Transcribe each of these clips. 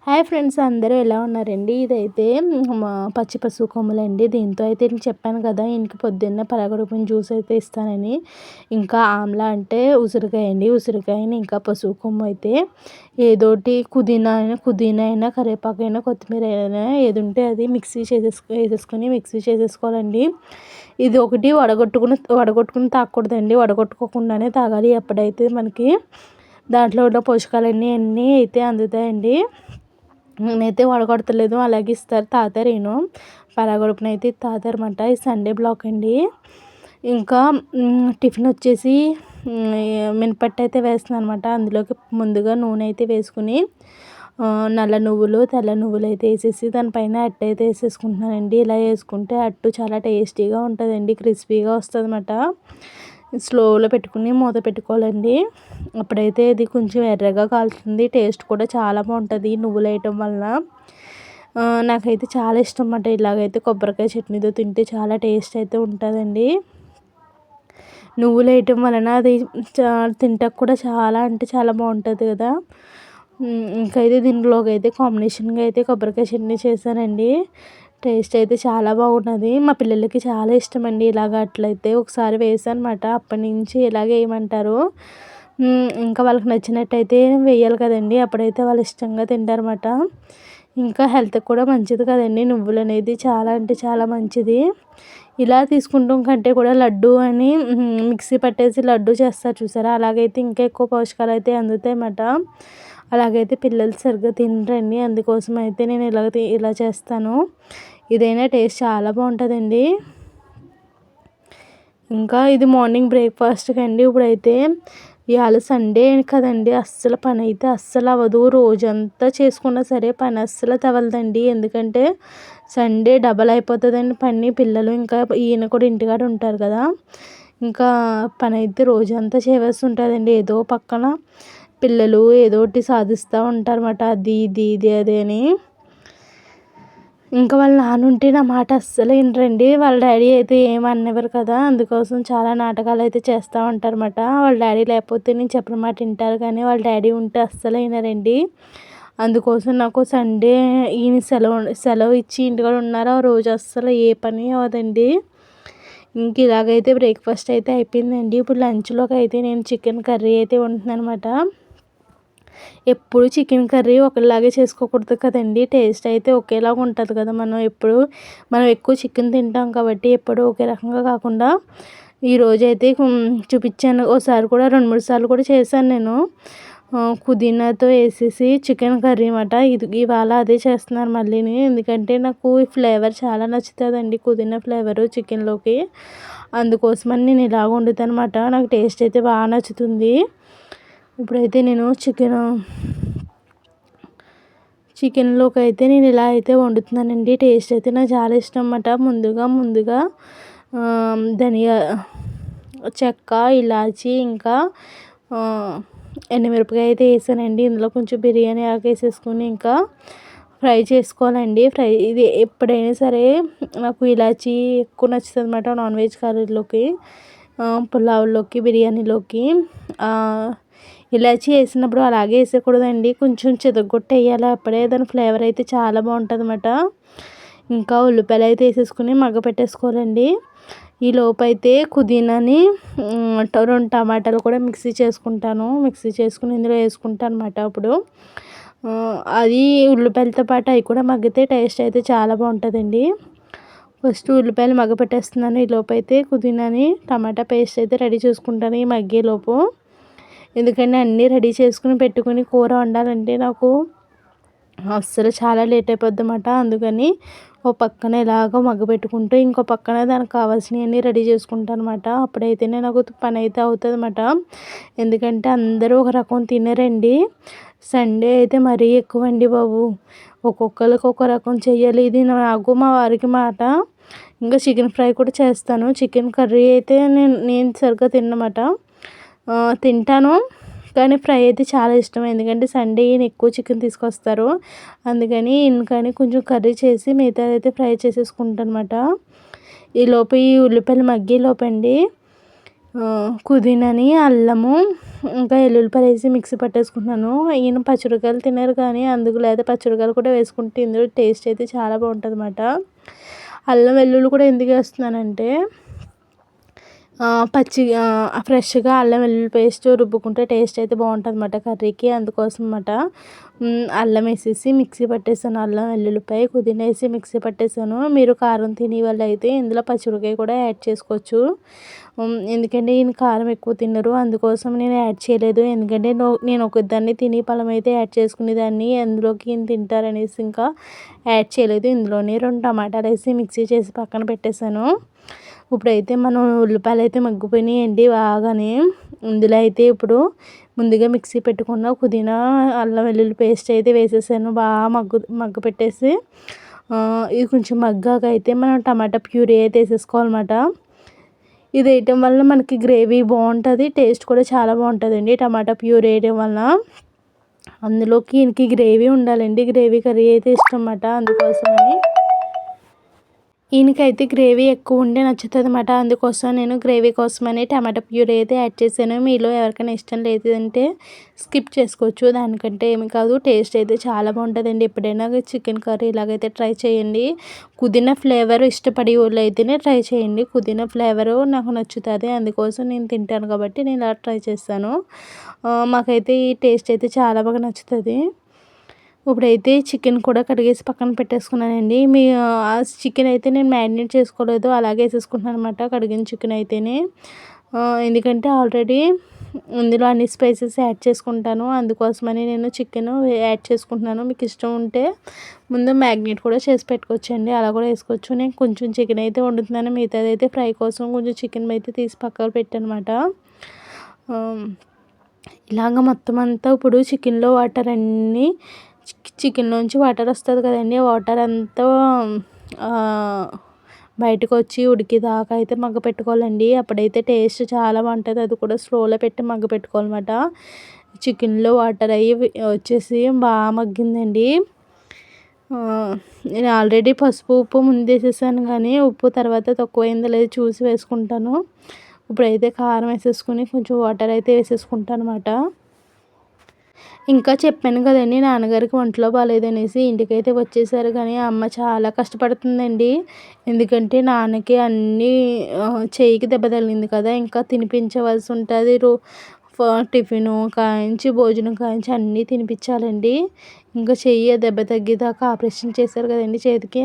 Hi friends, అందరూ ఎలా ఉన్నారండి? ఇదైతే మా పచ్చి పసుపు కొమ్ములండి. దీంతో అయితే నేను చెప్పాను కదా, ఇంటికి పొద్దున్నే పరగడుపున జ్యూస్ అయితే ఇస్తానని. ఇంకా ఆమ్లా అంటే ఉసిరికాయ అండి. ఉసిరికాయని ఇంకా పసుపు కొమ్ము అయితే ఏదోటి పుదీనా అయినా కరివేపాకైనా కొత్తిమీర అయినా ఏది ఉంటే అది వేసేసుకొని మిక్సీ చేసేసుకోవాలండి. ఇది ఒకటి వడగొట్టుకుని తాగకూడదండి. వడగొట్టుకోకుండానే తాగాలి. ఎప్పుడైతే మనకి దాంట్లో ఉన్న పోషకాలన్నీ అయితే అందుతాయండి. నేనైతే వడగొడతలేదు, అలాగే ఇస్తారు తాగుతారు. నేను పరగడుపునైతే తాగుతారన్నమాట. ఇది సండే బ్లాక్ అండి. ఇంకా టిఫిన్ వచ్చేసి మినపట్టు అయితే వేస్తున్నాను అనమాట. అందులోకి ముందుగా నూనె అయితే వేసుకుని నల్ల నువ్వులు తెల్ల నువ్వులు అయితే వేసేసి దానిపైన అట్టు అయితే వేసేసుకుంటున్నానండి. ఇలా వేసుకుంటే అట్టు చాలా టేస్టీగా ఉంటుందండి, క్రిస్పీగా వస్తుంది అన్నమాట. స్లోలో పెట్టుకుని మూత పెట్టుకోవాలండి. అప్పుడైతే ఇది కొంచెం ఎర్రగా కాలుతుంది. టేస్ట్ కూడా చాలా బాగుంటుంది నువ్వులు వేయటం వలన. నాకైతే చాలా ఇష్టం అన్నమాట. ఇలాగైతే కొబ్బరికాయ చట్నీతో తింటే చాలా టేస్ట్ అయితే ఉంటుందండి. నువ్వులు వేయటం వలన అది తింటాక కూడా చాలా అంటే చాలా బాగుంటుంది కదా. ఇంకైతే దీనిలోకి అయితే కాంబినేషన్గా అయితే కొబ్బరికాయ చట్నీ చేశానండి. టేస్ట్ అయితే చాలా బాగున్నది. మా పిల్లలకి చాలా ఇష్టం అండి. ఇలాగ అట్లయితే ఒకసారి వేసాను అనమాట. అప్పటి నుంచి ఇలాగే వేయమంటారు. ఇంకా వాళ్ళకి నచ్చినట్టయితే వేయాలి కదండి, అప్పుడైతే వాళ్ళు ఇష్టంగా తింటారన్నమాట. ఇంకా హెల్త్కి కూడా మంచిది కదండి. నువ్వులు అనేది చాలా అంటే చాలా మంచిది. ఇలా తీసుకుంటాం కంటే కూడా లడ్డు అని మిక్సీ పట్టేసి లడ్డు చేస్తారు చూసారా, అలాగైతే ఇంకా ఎక్కువ పోషకాలు అయితే అందుతాయి అన్నమాట. అలాగైతే పిల్లలు సరిగ్గా తినరండి. అందుకోసం అయితే నేను ఇలా చేస్తాను. ఇదైనా టేస్ట్ చాలా బాగుంటుందండి. ఇంకా ఇది మార్నింగ్ బ్రేక్ఫాస్ట్కి అండి. ఇప్పుడైతే ఇవాళ సండే కదండి, అస్సలు పని అయితే అస్సలు అవ్వదు. రోజంతా చేసుకున్నా సరే పని అస్సలు తవలదండి. ఎందుకంటే సండే డబల్ అయిపోతుందండి పని. పిల్లలు ఇంకా ఈయన కూడా ఇంటికాడ ఉంటారు కదా, ఇంకా పని అయితే రోజంతా చేయవలసి ఉంటుందండి. ఏదో పక్కన పిల్లలు ఏదో ఒకటి సాధిస్తూ ఉంటారన్నమాట. అది ఇది ఇది అది అని. ఇంకా వాళ్ళ నాన్న ఉంటే నా మాట అస్సలు వినరండి. వాళ్ళ డాడీ అయితే ఏమనేవారు కదా, అందుకోసం చాలా నాటకాలు అయితే చేస్తూ ఉంటారన్నమాట. వాళ్ళ డాడీ లేకపోతే నేను చెప్పిన మాట వింటారు, కానీ వాళ్ళ డాడీ ఉంటే అస్సలు వినరండి. అందుకోసం నాకు సండే ఈయన సెలవు ఇచ్చి ఇంటికాడ ఉన్నారో ఆ రోజు అస్సలు ఏ పని అవ్వదండి. ఇంక ఇలాగైతే బ్రేక్ఫాస్ట్ అయితే అయిపోయిందండి. ఇప్పుడు లంచ్లోకి అయితే నేను చికెన్ కర్రీ అయితే వండుతున్నాను అనమాట. ఎప్పుడు చికెన్ కర్రీ ఒకలాగే చేసుకోకూడదు కదండి. టేస్ట్ అయితే ఒకేలాగా ఉంటుంది కదా. మనం ఎక్కువ చికెన్ తింటాం కాబట్టి ఎప్పుడు ఒకే రకంగా కాకుండా ఈరోజైతే చూపించాను. ఒకసారి కూడా 2-3 సార్లు కూడా చేశాను నేను. పుదీనాతో వేసేసి చికెన్ కర్రీ అన్నమాట. ఇవాళ అదే చేస్తున్నాను మళ్ళీని. ఎందుకంటే నాకు ఈ ఫ్లేవర్ చాలా నచ్చుతుందండి, పుదీనా ఫ్లేవరు చికెన్లోకి. అందుకోసమని నేను ఇలా వండుతాను అన్నమాట. నాకు టేస్ట్ అయితే బాగా నచ్చుతుంది. ఇప్పుడైతే నేను చికెన్లోకి అయితే నేను ఇలా అయితే వండుతున్నానండి. టేస్ట్ అయితే నాకు చాలా ఇష్టం అన్నమాట. ముందుగా ధనియా చెక్క ఇలాచి ఇంకా ఎండుమిరపకాయ అయితే వేసానండి. ఇందులో కొంచెం బిర్యానీ ఆకు వేసేసుకొని ఇంకా ఫ్రై చేసుకోవాలండి. ఇది ఎప్పుడైనా సరే నాకు ఇలాచి ఎక్కువ నచ్చుతుంది అన్నమాట. నాన్ వెజ్ కర్రీలోకి, పులావ్లోకి, బిర్యానీలోకి ఇలాచి వేసినప్పుడు అలాగే వేసేయకూడదండి, కొంచెం చితగొట్టి వేయాలి. అప్పుడే దాని ఫ్లేవర్ అయితే చాలా బాగుంటుంది అన్నమాట. ఇంకా ఉల్లిపాయలు అయితే వేసేసుకుని పెట్టేసుకోవాలండి. ఈ లోపైతే పుదీనాని 2 టమాటాలు కూడా మిక్సీ చేసుకుని ఇందులో వేసుకుంటాను అన్నమాట. అప్పుడు అది ఉల్లిపాయలతో పాటు అవి కూడా మగ్గితే టేస్ట్ అయితే చాలా బాగుంటుందండి. ఫస్ట్ ఉల్లిపాయలు పెట్టేస్తున్నాను. ఈ లోపైతే పుదీనాని టమాటా పేస్ట్ అయితే రెడీ చేసుకుంటాను ఈ మగ్గేలోపు. ఎందుకంటే అన్నీ రెడీ చేసుకుని పెట్టుకుని కూర వండాలంటే నాకు అస్సలు చాలా లేట్ అయిపోద్ది అన్నమాట. అందుకని ఓ పక్కన ఇలాగ పెట్టుకుంటూ ఇంకో పక్కన దానికి కావాల్సినవన్నీ రెడీ చేసుకుంటాను అన్నమాట. అప్పుడైతేనే నాకు పని అయితే అవుతుంది అన్నమాట. ఎందుకంటే అందరూ ఒక రకం తినరండి. సండే అయితే మరీ ఎక్కువ అండి బాబు. ఒక్కొక్కరికి ఒక రకం చెయ్యాలి. ఇది నాకు మా వారికి మాట. ఇంకా చికెన్ ఫ్రై కూడా చేస్తాను. చికెన్ కర్రీ అయితే నేను సరిగ్గా తిన్నమాట. తింటాను, కానీ ఫ్రై అయితే చాలా ఇష్టం. ఎందుకంటే సండే ఈయన ఎక్కువ చికెన్ తీసుకొస్తారు. అందుకని ఈయనకని కొంచెం కర్రీ చేసి మిగతా అయితే ఫ్రై చేసేసుకుంటాను అనమాట. ఈ ఉల్లిపాయలు మగ్గేలోపండి పుదీనాని, అల్లము, ఇంకా ఎల్లుల్లిపాయలు వేసి మిక్సీ పట్టేసుకుంటున్నాను. ఈయన పచ్చిమిరపకాయలు తినరు కానీ అందుకు లేదా పచ్చిమిరపకాయలు కూడా వేసుకుంటే ఇందులో టేస్ట్ అయితే చాలా బాగుంటుంది అన్నమాట. అల్లం వెల్లుల్లి కూడా ఎందుకు వేస్తున్నానంటే ఫ్రెష్గా అల్లం వెల్లుల్లి పేస్ట్ రుబ్బుకుంటే టేస్ట్ అయితే బాగుంటుంది అన్నమాట కర్రీకి. అందుకోసం అన్నమాట. అల్లం వేసేసి మిక్సీ పట్టేసాను. అల్లం వెల్లుల్లిపాయ పుదీనా వేసి మిక్సీ పట్టేసాను. మీరు కారం తినే వాళ్ళు అయితే ఇందులో పచ్చిమిరపకాయ కూడా యాడ్ చేసుకోవచ్చు. ఎందుకంటే ఈయన కారం ఎక్కువ తినరు, అందుకోసం నేను యాడ్ చేయలేదు. ఎందుకంటే నేను ఒకదాన్ని తినే పళ్ళం అయితే యాడ్ చేసుకునేదాన్ని, అందులోకి ఈయన తింటారనేసి ఇంకా యాడ్ చేయలేదు. ఇందులోనే 2 టమాటాలు వేసి మిక్సీ చేసి పక్కన పెట్టేశాను. ఇప్పుడైతే మనం ఉల్లిపాయలు అయితే మగ్గిపోయినాయండి బాగానే. ఇందులో అయితే ఇప్పుడు ముందుగా మిక్సీ పెట్టుకున్న పుదీనా, అల్లం వెల్లుల్లి పేస్ట్ అయితే వేసేసాను. బాగా మగ్గు పెట్టేసి ఇది కొంచెం మగ్గాక అయితే మనం టమాటా ప్యూరీ అయితే వేసేసుకోవాలన్నమాట. ఇది వేయటం వల్ల మనకి గ్రేవీ బాగుంటుంది, టేస్ట్ కూడా చాలా బాగుంటుందండి టమాటా ప్యూరీ వేయడం వల్ల. అందులోకి ఇంక గ్రేవీ ఉండాలండి, గ్రేవీ కర్రీ అయితే ఇష్టం అన్నమాట. అందుకోసమని ఈయనకైతే గ్రేవీ ఎక్కువ ఉంటే నచ్చుతుంది అన్నమాట. అందుకోసం నేను గ్రేవీ కోసమని టమాటా ప్యూరీ అయితే యాడ్ చేశాను. మీలో ఎవరికైనా ఇష్టం లేదంటే స్కిప్ చేసుకోవచ్చు, దానికంటే ఏమి కాదు. టేస్ట్ అయితే చాలా బాగుంటుందండి. ఎప్పుడైనా చికెన్ కర్రీ ఇలాగైతే ట్రై చేయండి. పుదీనా ఫ్లేవర్ ఇష్టపడే వాళ్ళు అయితేనే ట్రై చేయండి. పుదీనా ఫ్లేవరు నాకు నచ్చుతుంది, అందుకోసం నేను తింటాను కాబట్టి నేను ఇలా ట్రై చేస్తాను. మాకైతే ఈ టేస్ట్ అయితే చాలా బాగా నచ్చుతుంది. ఇప్పుడైతే చికెన్ కూడా కడిగేసి పక్కన పెట్టేసుకున్నానండి. చికెన్ అయితే నేను మ్యారినేట్ చేసుకోలేదు, అలాగే వేసేసుకుంటున్నాను అనమాట కడిగిన చికెన్ అయితేనే. ఎందుకంటే ఆల్రెడీ ఇందులో అన్ని స్పైసెస్ యాడ్ చేసుకుంటాను, అందుకోసమని నేను చికెన్ యాడ్ చేసుకుంటున్నాను. మీకు ఇష్టం ఉంటే ముందు మ్యారినేట్ కూడా చేసి పెట్టుకోవచ్చండి, అలా కూడా వేసుకోవచ్చు. నేను కొంచెం చికెన్ అయితే వండుతున్నాను, మిగతాది అయితే ఫ్రై కోసం కొంచెం చికెన్ అయితే తీసి పక్కన పెట్టాను అనమాట. ఇలాగ మొత్తం అంతా ఇప్పుడు చికెన్లో వాటర్ అన్నీ చికెన్లోంచి వాటర్ వస్తుంది కదండి, వాటర్ అంతా బయటకు వచ్చి ఉడికేదాకా అయితే మగ్గ పెట్టుకోవాలండి. అప్పుడైతే టేస్ట్ చాలా బాగుంటుంది. అది కూడా స్లోలో పెట్టి మగ్గ పెట్టుకోవాలన్నమాట. చికెన్లో వాటర్ అయ్యి వచ్చేసి బాగా మగ్గిందండి. నేను ఆల్రెడీ పసుపు ఉప్పు ముందు వేసేసాను, కానీ ఉప్పు తర్వాత తక్కువైందో లేదో చూసి వేసుకుంటాను. ఇప్పుడైతే కారం వేసేసుకుని కొంచెం వాటర్ అయితే వేసేసుకుంటాను అన్నమాట. ఇంకా చెప్పాను కదండి నాన్నగారికి ఒంట్లో బాగాలేదనేసి, ఇంటికైతే వచ్చేసారు. కానీ అమ్మ చాలా కష్టపడుతుందండి, ఎందుకంటే నాన్నకి అన్నీ చెయ్యికి దెబ్బ తగిలింది కదా, ఇంకా తినిపించవలసి ఉంటుంది. టిఫిను కాయించి భోజనం కాయించి అన్నీ తినిపించాలండి. ఇంకా చెయ్యి దెబ్బ తగ్గేదాకా ఆపరేషన్ చేశారు కదండి చేతికి,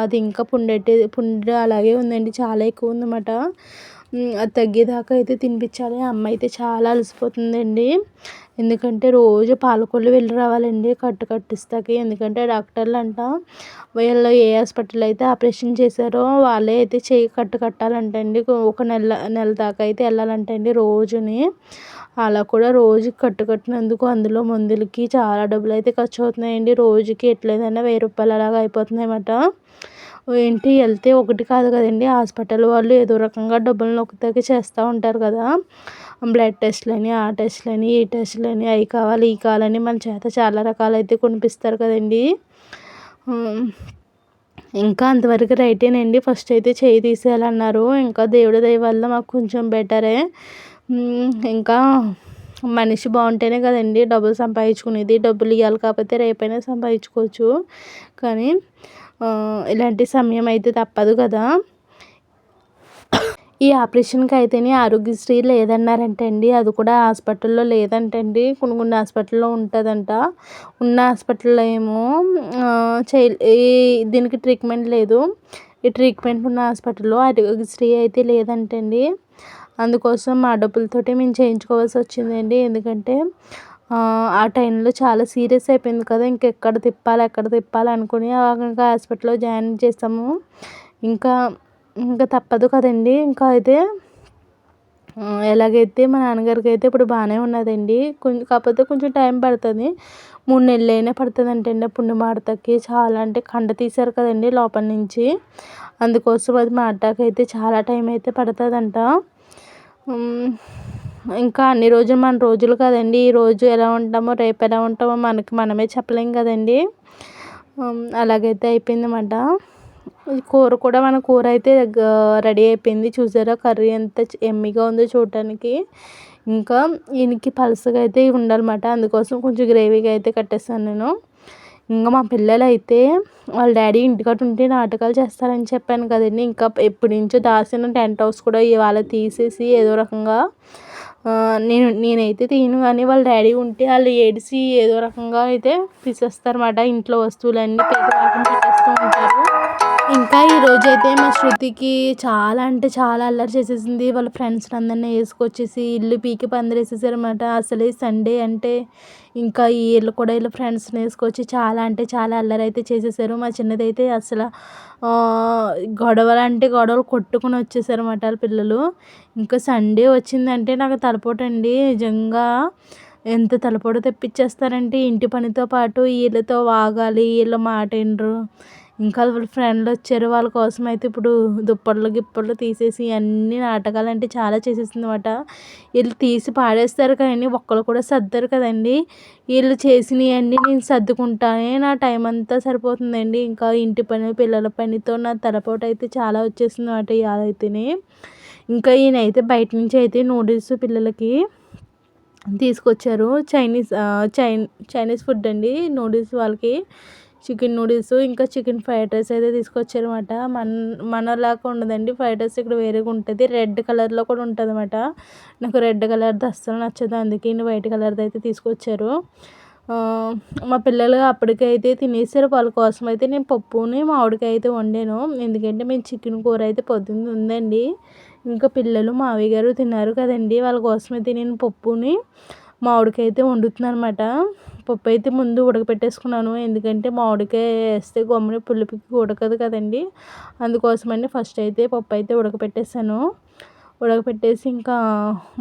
అది ఇంకా పుండు అలాగే ఉందండి, చాలా ఎక్కువ ఉందన్నమాట. అది తగ్గేదాకా అయితే తినిపించాలి. అమ్మ అయితే చాలా అలసిపోతుందండి, ఎందుకంటే రోజు పాలకొల్లు వెళ్ళి రావాలండి కట్టిస్తాకి. ఎందుకంటే డాక్టర్లు అంట వీళ్ళు ఏ హాస్పిటల్ అయితే ఆపరేషన్ చేశారో వాళ్ళే అయితే చెయ్యి కట్టాలంటండి. ఒక నెల దాకా అయితే వెళ్ళాలంటండి రోజుని. అలా కూడా రోజు కట్టినందుకు అందులో మందులకి చాలా డబ్బులు అయితే ఖర్చు అవుతున్నాయండి. రోజుకి ఎట్లేదన్నా 1000 రూపాయలు అలాగా అయిపోతున్నాయి అన్నమాట. ఏంటి వెళ్తే ఒకటి కాదు కదండి, హాస్పిటల్ వాళ్ళు ఏదో రకంగా డబ్బులు నొక్కుతాకి చేస్తూ ఉంటారు కదా. బ్లడ్ టెస్ట్లని, ఆ టెస్ట్లని, ఈ టెస్ట్లని, అవి కావాలి ఈ కావాలని మన చేత చాలా రకాలైతే కొనిపిస్తారు కదండి. ఇంకా అంతవరకు రైటేనండి. ఫస్ట్ అయితే చేయి తీసేయాలన్నారు, ఇంకా దేవుడి దయ వల్ల మాకు కొంచెం బెటరే. ఇంకా మనిషి బాగుంటేనే కదండి డబ్బులు సంపాదించుకునేది. డబ్బులు ఇవ్వాలి కాకపోతే రేపైనా సంపాదించుకోవచ్చు, కానీ ఇలాంటి సమయం అయితే తప్పదు కదా. ఈ ఆపరేషన్కి అయితేనే ఆరోగ్యశ్రీ లేదన్నారంట అండి, అది కూడా హాస్పిటల్లో లేదంటండి, కొన్ని హాస్పిటల్లో ఉంటుందంట. ఉన్న హాస్పిటల్లో ఏమో దీనికి ట్రీట్మెంట్ లేదు. ఈ ట్రీట్మెంట్ ఉన్న హాస్పిటల్లో ఆరోగ్యశ్రీ అయితే లేదంటండి. అందుకోసం మా డబ్బులతోటి మేము చేయించుకోవాల్సి వచ్చిందండి. ఎందుకంటే ఆ టైంలో చాలా సీరియస్ అయిపోయింది కదా, ఎక్కడ తిప్పాలి అనుకుని ఇంకా హాస్పిటల్లో జాయిన్ చేసాము. ఇంకా తప్పదు కదండి. ఇంకా అయితే ఎలాగైతే మా నాన్నగారికి అయితే ఇప్పుడు బాగానే ఉన్నదండి, కాకపోతే కొంచెం టైం పడుతుంది. 3 నెలలు అయినా పడుతుంది అంటండి పుండు మాడతాకి. చాలా అంటే కండ తీశారు కదండి లోపల నుంచి, అందుకోసం అది మాడటానికి అయితే చాలా టైం అయితే పడుతుందంట. ఇంకా అన్ని రోజులు మన రోజులు కదండి, ఈరోజు ఎలా ఉంటామో రేపు ఎలా ఉంటామో మనమే చెప్పలేం కదండి. అలాగైతే అయిపోయిందన్నమాట. కూర కూడా మన కూర అయితే రెడీ అయిపోయింది. చూసారా కర్రీ ఎంత యమ్మీగా ఉందో చూడటానికి. ఇంకా ఈయనకి పలసగా అయితే ఉండాలన్నమాట. అందుకోసం కొంచెం గ్రేవీగా అయితే కట్టేస్తాను నేను. ఇంకా మా పిల్లలైతే వాళ్ళ డాడీ ఇంటికాడ ఉంటే నాటకాలు చేస్తారని చెప్పాను కదండీ. ఇంకా ఎప్పటి నుంచో దాచిన టెంట్ హౌస్ కూడా ఇవాళ తీసేసి ఏదో రకంగా నేనైతే తీయను, కానీ వాళ్ళ డాడీ ఉంటే వాళ్ళు ఏడిసి ఏదో రకంగా అయితే తీసేస్తారన్నమాట. ఇంట్లో వస్తువులన్నీ పెట్టేస్తూ ఉంటారు. ఇంకా ఈరోజైతే మా శృతికి చాలా అంటే చాలా అల్లరి చేసేసింది. వాళ్ళ ఫ్రెండ్స్ని అందరినీ వేసుకొచ్చేసి ఇల్లు పీకి పందిరేసేసారన్నమాట. అసలే సండే అంటే ఇంకా వీళ్ళు కూడా వీళ్ళ ఫ్రెండ్స్ని వేసుకొచ్చి చాలా అంటే చాలా అల్లరి అయితే చేసేసారు. మా చిన్నదైతే అసలు గొడవలు అంటే గొడవలు కొట్టుకుని వచ్చేసారన్నమాట వాళ్ళ పిల్లలు. ఇంకా సండే వచ్చిందంటే నాకు తలపోటండి నిజంగా. ఎంత తలపోటు తెప్పించేస్తారంటే ఇంటి పనితో పాటు వీళ్ళతో వాగాలి, వీళ్ళ మాట వినరు. ఇంకా వాళ్ళ ఫ్రెండ్లు వచ్చారు, వాళ్ళ కోసం అయితే ఇప్పుడు దుప్పట్లు గిప్పట్లు తీసేసి అన్ని నాటకాలంటే చాలా చేసేసిందన్నమాట. వీళ్ళు తీసి పాడేస్తారు కానీ ఒక్కరు కూడా సర్దరు కదండి. వీళ్ళు చేసినవన్నీ నేను సర్దుకుంటానే నా టైం అంతా సరిపోతుందండి. ఇంకా ఇంటి పని పిల్లల పనితో నా తలపోటు అయితే చాలా వచ్చేసిందన్నమాట ఇవాళైతేనే. ఇంకా ఈయనైతే బయట నుంచి అయితే నూడిల్స్ పిల్లలకి తీసుకొచ్చారు. చైనీస్ ఫుడ్ అండి. నూడిల్స్ వాళ్ళకి చికెన్ నూడిల్స్ ఇంకా చికెన్ ఫ్రైడ్ రైస్ అయితే తీసుకొచ్చారన్నమాట. మనలాగా ఉండదండి ఫ్రైడ్ రైస్, ఇక్కడ వేరేగా ఉంటుంది. రెడ్ కలర్లో కూడా ఉంటుంది అన్నమాట. నాకు రెడ్ కలర్ది అస్సలు నచ్చదు, అందుకే వైట్ కలర్ది అయితే తీసుకొచ్చారు. మా పిల్లలు అప్పటికైతే తినేసారు. వాళ్ళ కోసం అయితే నేను పప్పుని మామిడికాయ అయితే వండాను. ఎందుకంటే మేము చికెన్ కూర అయితే పొద్దున్న ఉందండి. ఇంకా పిల్లలు మావయ్య గారు తిన్నారు కదండి, వాళ్ళ కోసం అయితే నేను పప్పుని మామిడికాయ అయితే వండుతున్నాను అనమాట. పప్పు అయితే ముందు ఉడకపెట్టేసుకున్నాను, ఎందుకంటే మామిడికాయ వేస్తే గమ్మున పులుపుకి ఉడకదు కదండి. అందుకోసమని ఫస్ట్ అయితే పప్పు అయితే ఉడకపెట్టేసాను. ఉడకపెట్టేసి ఇంకా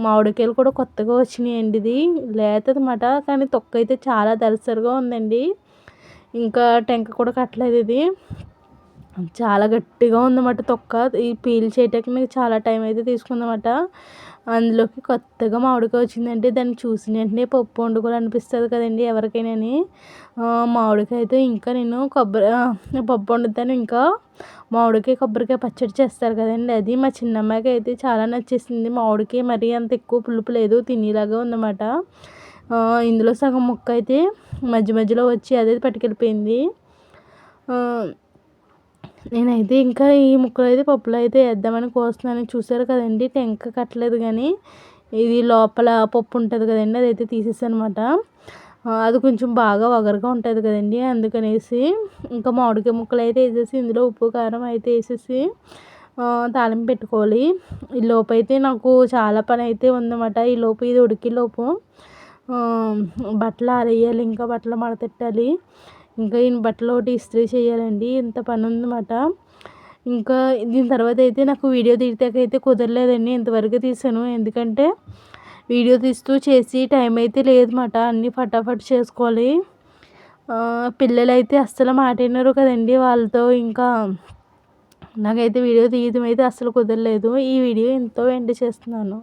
మామిడికాయలు కూడా కొత్తగా వచ్చినాయండి. ఇది లేతదన్నమాట, కానీ తొక్క అయితే చాలా దళసరిగా ఉందండి. ఇంకా టెంక కూడా కట్టలేదు, ఇది చాలా గట్టిగా ఉందన్నమాట తొక్క. ఈ పీల్ చేయటానికి నాకు చాలా టైం అయితే తీసుకుందన్నమాట. అందులోకి కొత్తగా మామిడికాయ వచ్చిందంటే దాన్ని చూసిన వెంటనే పప్పు వండుకోవాలనిపిస్తుంది కదండి ఎవరికైనాని. మామిడికాయతో ఇంకా నేను పప్పు వండుతాను. ఇంకా మామిడికాయ కొబ్బరికాయ పచ్చడి చేస్తారు కదండి, అది మా చిన్నమ్మాయికి అయితే చాలా నచ్చేసింది. మామిడికాయ మరీ అంత ఎక్కువ పులుపు లేదు, తినేలాగా ఉందన్నమాట. ఇందులో సగం ముక్క అయితే మధ్య మధ్యలో వచ్చి అదే పట్టుకెళ్ళిపోయింది. నేనైతే ఇంకా ఈ ముక్కలు అయితే పప్పులో అయితే వేద్దామని కోస్తున్నాను. చూసారు కదండి టెంక కట్టలేదు, కానీ ఇది లోపల పప్పు ఉంటుంది కదండి అదైతే తీసేసాను అనమాట. అది కొంచెం బాగా వగరుగా ఉంటుంది కదండి, అందుకనేసి ఇంకా మామిడికాయ ముక్కలు అయితే వేసేసి ఇందులో ఉప్పు కారం అయితే వేసేసి తాలింపు పెట్టుకోవాలి. ఈ లోపు అయితే నాకు చాలా పని అయితే ఉందన్నమాట. ఈ లోపు ఇది ఉడికే లోపు బట్టలు ఆరేయాలి, ఇంకా బట్టలు మడతెట్టాలి, ఇంకా ఈయన బట్టలు ఒకటి ఇస్త్రీ చేయాలండి. ఇంత పని ఉందన్నమాట. ఇంకా దీని తర్వాత అయితే నాకు వీడియో తీయటాకైతే కుదరలేదండి, ఇంతవరకు తీసాను. ఎందుకంటే వీడియో తీస్తూ చేసి టైం అయితే లేదన్నమాట, అన్నీ ఫటాఫట్ చేసుకోవాలి. పిల్లలైతే అస్సలు మాట వినరు కదండి, వాళ్ళతో ఇంకా నాకైతే వీడియో తీయడం అయితే అస్సలు కుదరలేదు. ఈ వీడియో ఎంతో ఎండ్ చేస్తున్నాను.